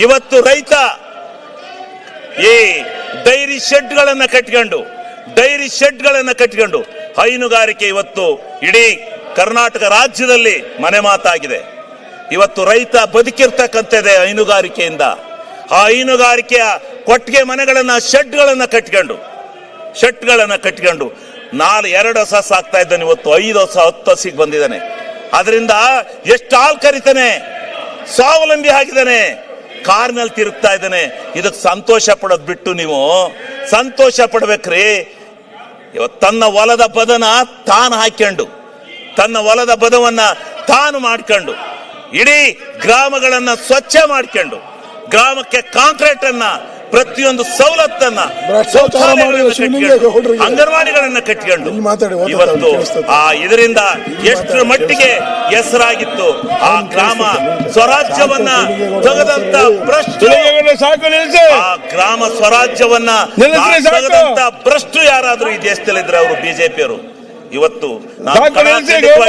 ಇವತ್ತು ರೈತ ಈ ಡೈರಿ ಶೆಡ್ಗಳನ್ನು ಕಟ್ಟಿಕೊಂಡು ಹೈನುಗಾರಿಕೆ ಇವತ್ತು ಇಡೀ ಕರ್ನಾಟಕ ರಾಜ್ಯದಲ್ಲಿ ಮನೆ ಮಾತಾಗಿದೆ. ಇವತ್ತು ರೈತ ಬದುಕಿರ್ತಕ್ಕಂಥದ್ದೇ ಹೈನುಗಾರಿಕೆಯಿಂದ. ಆ ಹೈನುಗಾರಿಕೆಯ ಕೊಟ್ಟಿಗೆ ಮನೆಗಳನ್ನ ಶೆಡ್ಗಳನ್ನು ಕಟ್ಟಿಕೊಂಡು 2 ಹಸ ಸಾಕ್ತಾ ಇದ್ದಾನೆ, ಇವತ್ತು 5 ಹಸ 10 ಹಸಿಗೆ ಬಂದಿದ್ದಾನೆ. ಅದರಿಂದ ಎಷ್ಟು ಹಾಲು ಕರಿತಾನೆ, ಸ್ವಾವಲಂಬಿ ಆಗಿದ್ದಾನೆ, ಕಾರ್ನಲ್ಲಿ ತಿರುಗ್ತಾ ಇದ್ದಾನೆ. ಇದಕ್ಕೆ ಸಂತೋಷ ಪಡೋದು ಬಿಟ್ಟು ನೀವು ಸಂತೋಷ ಪಡ್ಬೇಕ್ರಿ. ಇವತ್ತು ತನ್ನ ಹೊಲದ ಬದನ ತಾನು ಹಾಕೊಂಡು, ತನ್ನ ಹೊಲದ ಬದವನ್ನ ತಾನು ಮಾಡ್ಕೊಂಡು, ಇಡೀ ಗ್ರಾಮಗಳನ್ನ ಸ್ವಚ್ಛ ಮಾಡ್ಕೊಂಡು, ಗ್ರಾಮಕ್ಕೆ ಕಾಂಕ್ರೀಟ್ ಅನ್ನ, ಪ್ರತಿಯೊಂದು ಸವಲತ್ತನ್ನ, ಅಂಗನವಾಡಿಗಳನ್ನ ಕಟ್ಟಿಕೊಂಡು ಇವತ್ತು ಇದರಿಂದ ಎಷ್ಟರ ಮಟ್ಟಿಗೆ ಹೆಸರಾಗಿತ್ತು. ಆ ಗ್ರಾಮ ಸ್ವರಾಜ್ಯವನ್ನ ತೆಗೆದಂತ ಭ್ರಷ್ಟು, ಆ ಗ್ರಾಮ ಸ್ವರಾಜ್ಯವನ್ನ ತೆಗೆದಂತ ಭ್ರಷ್ಟು ಯಾರಾದ್ರೂ ಈ ದೇಶದಲ್ಲಿದ್ರೆ ಅವರು ಬಿಜೆಪಿಯವರು. ಇವತ್ತು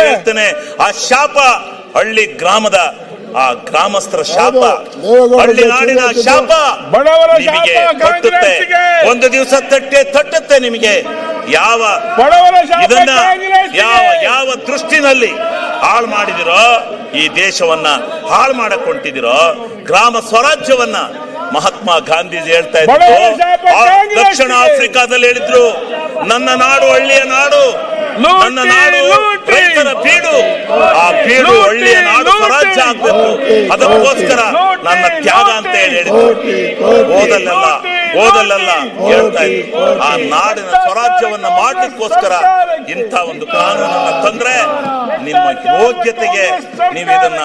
ಹೇಳ್ತೇನೆ, ಆ ಶಾಪ ಹಳ್ಳಿ ಗ್ರಾಮದ, ಆ ಗ್ರಾಮಸ್ಥರ ಶಾಪ, ಹಳ್ಳಿ ನಾಡಿನ ಶಾಪ ನಿಮಗೆ ತಟ್ಟುತ್ತೆ. ಒಂದು ದಿವಸ ತಟ್ಟುತ್ತೆ ನಿಮಗೆ. ಇದನ್ನ ಯಾವ ದೃಷ್ಟಿನಲ್ಲಿ ಹಾಳು ಮಾಡಿದಿರೋ, ಈ ದೇಶವನ್ನ ಹಾಳು ಮಾಡಕ್ ಹೊಂಟಿದಿರೋ, ಗ್ರಾಮ ಸ್ವರಾಜ್ಯವನ್ನ ಮಹಾತ್ಮ ಗಾಂಧೀಜಿ ಹೇಳ್ತಾ ಇದ್ರು. ದಕ್ಷಿಣ ಆಫ್ರಿಕಾದಲ್ಲಿ ಹೇಳಿದ್ರು, ನನ್ನ ನಾಡು ಹಳ್ಳಿಯ ನಾಡು, ನನ್ನ ನಾಡು ರೈತರ ಬೀಡು, ಆ ಬೀಡು ಹಳ್ಳಿಯ ನಾಡು ಸ್ವರಾಜ್ಯ ಆಗ್ಬೇಕು, ಅದಕ್ಕೋಸ್ಕರ ನನ್ನ ತ್ಯಾಗ ಅಂತ ಹೇಳಿದ್ರು. ಓದಲ್ಲೆಲ್ಲ ಹೇಳ್ತಾ ಇದ್ರು. ಆ ನಾಡಿನ ಸ್ವರಾಜ್ಯವನ್ನ ಮಾಡ್ಲಿಕ್ಕೋಸ್ಕರ ಇಂಥ ಒಂದು ಕಾನೂನನ್ನ ತಂದ್ರೆ ನಿಮ್ಮ ಯೋಗ್ಯತೆಗೆ ನೀವು ಇದನ್ನ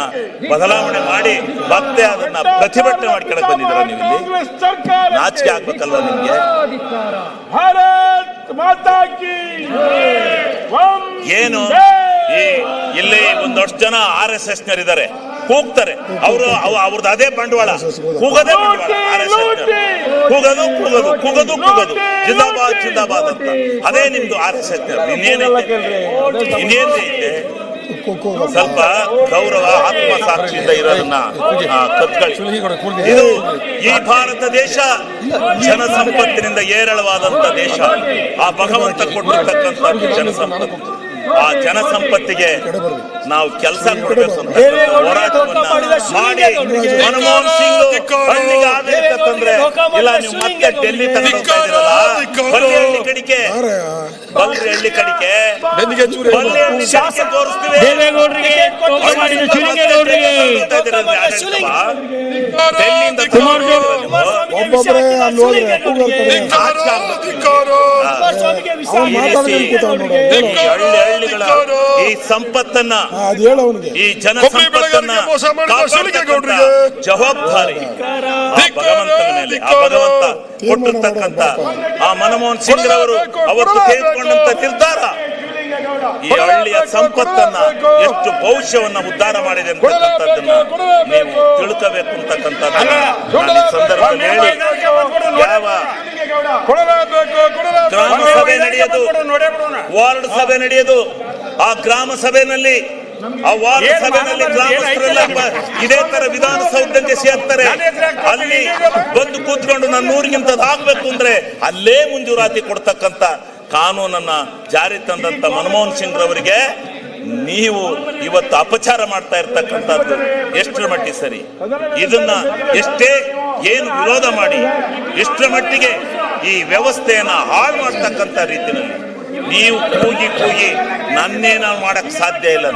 ಬದಲಾವಣೆ ಮಾಡಿ ಮತ್ತೆ ಅದನ್ನ ಪ್ರತಿಭಟನೆ ಮಾಡ್ಕೊಳಕ್ ಬಂದಿದ್ದೀರ. ನೀವು ಇಲ್ಲಿ ನಾಚಿಕೆ ಆಗ್ಬೇಕಲ್ವ ನಿಮ್ಗೆ? ಏನು ಇಲ್ಲಿ ಒಂದಷ್ಟು ಜನ RSS ನರಿದ್ದಾರೆ, ಕೂಗ್ತಾರೆ. ಅವ್ರದ್ದು ಅದೇ ಬಂಡವಾಳ, ಕೂಗೋದೇ ಬಂಡವಾಳ. RSS ಕೂಗೋದು ಜಿಂದಾಬಾದ್ ಅಂತ, ಅದೇ ನಿಮ್ದು RSS. ಇನ್ನೇನೈತೆ? ಸ್ವಲ್ಪ ಗೌರವ, ಆತ್ಮಸಾಕ್ಷಿಯಿಂದ ಇರೋದನ್ನ ಕತ್ಕೊಳ್ಳಿ. ಇದು ಈ ಭಾರತ ದೇಶ ಜನಸಂಪತ್ತಿನಿಂದ ಏರಳವಾದಂತ ದೇಶ. ಆ ಭಗವಂತ ಕೊಟ್ಟಿರ್ತಕ್ಕಂಥ ಜನಸಂಪತ್ತು, ಆ ಜನಸಂಪತ್ತಿಗೆ ನಾವು ಕೆಲಸ ಕೊಡಬೇಕು ಅಂತ ಹೋರಾಟವನ್ನ ಮಾಡಿ ಮನಮೋಹನ್ ಸಿಂಗ್ ಹಳ್ಳಿಗೆ ಆಡಳಿತ ತಂದ್ರೆ, ಇಲ್ಲ ನೀವು ಮತ್ತೆ ಡೆಲ್ಲಿ ತಗೊಂಡೋಗ್ತಾ ಇದ್ದೀರಲ್ಲ, ಬಲ್ರಿ ಹಳ್ಳಿ ಕಡಿಕೆ ತೋರಿಸ್ತೀವಿ. ಹಳ್ಳಿಗಳ ಈ ಸಂಪತ್ತನ್ನ, ಈ ಜನಸಂಪತ್ತನ್ನ ಜವಾಬ್ದಾರಿ ಭಗವಂತನ ಮೇಲೆ, ಆ ಭಗವಂತ ಕೊಟ್ಟಿರ್ತಕ್ಕಂಥ ಆ ಮನಮೋಹನ್ ಸಿಂಗ್ ರವರು ಅವತ್ತು ತೆಗೆದುಕೊಂಡಂತ ನಿರ್ಧಾರ ಈ ಹಳ್ಳಿಯ ಸಂಪತ್ತನ್ನ, ಎಷ್ಟು ಭವಿಷ್ಯವನ್ನ ಉದ್ಧಾರ ಮಾಡಿದೆ ಅಂತಕ್ಕಂಥದ್ದನ್ನ ನೀವು ತಿಳ್ಕೋಬೇಕು ಅಂತಕ್ಕಂಥದ್ದನ್ನ ಸಂದರ್ಭದಲ್ಲಿ ಹೇಳಿ, ಯಾವ ಗ್ರಾಮ ಸಭೆ ನಡೆಯೋದು, ವಾರ್ಡ್ ಸಭೆ ನಡೆಯೋದು, ಆ ಗ್ರಾಮ ಸಭೆಯಲ್ಲಿ, ಆ ವಾರ್ಡ್ ಸಭೆಯಲ್ಲಿ ಗ್ರಾಮಸ್ಥರೆಲ್ಲ ಇದೇ ತರ ವಿಧಾನಸೌಧಕ್ಕೆ ಸೇರ್ತಾರೆ. ಅಲ್ಲಿ ಬಂದು ಕೂತ್ಕೊಂಡು ನನ್ನ ಊರಿಗಿಂತದಾಗಬೇಕು ಅಂದ್ರೆ ಅಲ್ಲೇ ಮಂಜೂರಾತಿ ಕೊಡ್ತಕ್ಕಂಥ ಕಾನೂನನ್ನ ಜಾರಿ ತಂದಂತ ಮನಮೋಹನ್ ಸಿಂಗ್ ರವರಿಗೆ ನೀವು ಇವತ್ತು ಅಪಚಾರ ಮಾಡ್ತಾ ಇರ್ತಕ್ಕಂಥದ್ದು ಎಷ್ಟರ ಮಟ್ಟಿಗೆ ಸರಿ? ಇದನ್ನ ಏನು ವಿರೋಧ ಮಾಡಿ ಎಷ್ಟರ ಮಟ್ಟಿಗೆ ಈ ವ್ಯವಸ್ಥೆಯನ್ನ ಹಾಳು ಮಾಡ್ತಕ್ಕಂಥ ರೀತಿಯಲ್ಲಿ ನೀವು ಕೂಗಿ ನನ್ನೇನ ಮಾಡಕ್ ಸಾಧ್ಯ ಇಲ್ಲ.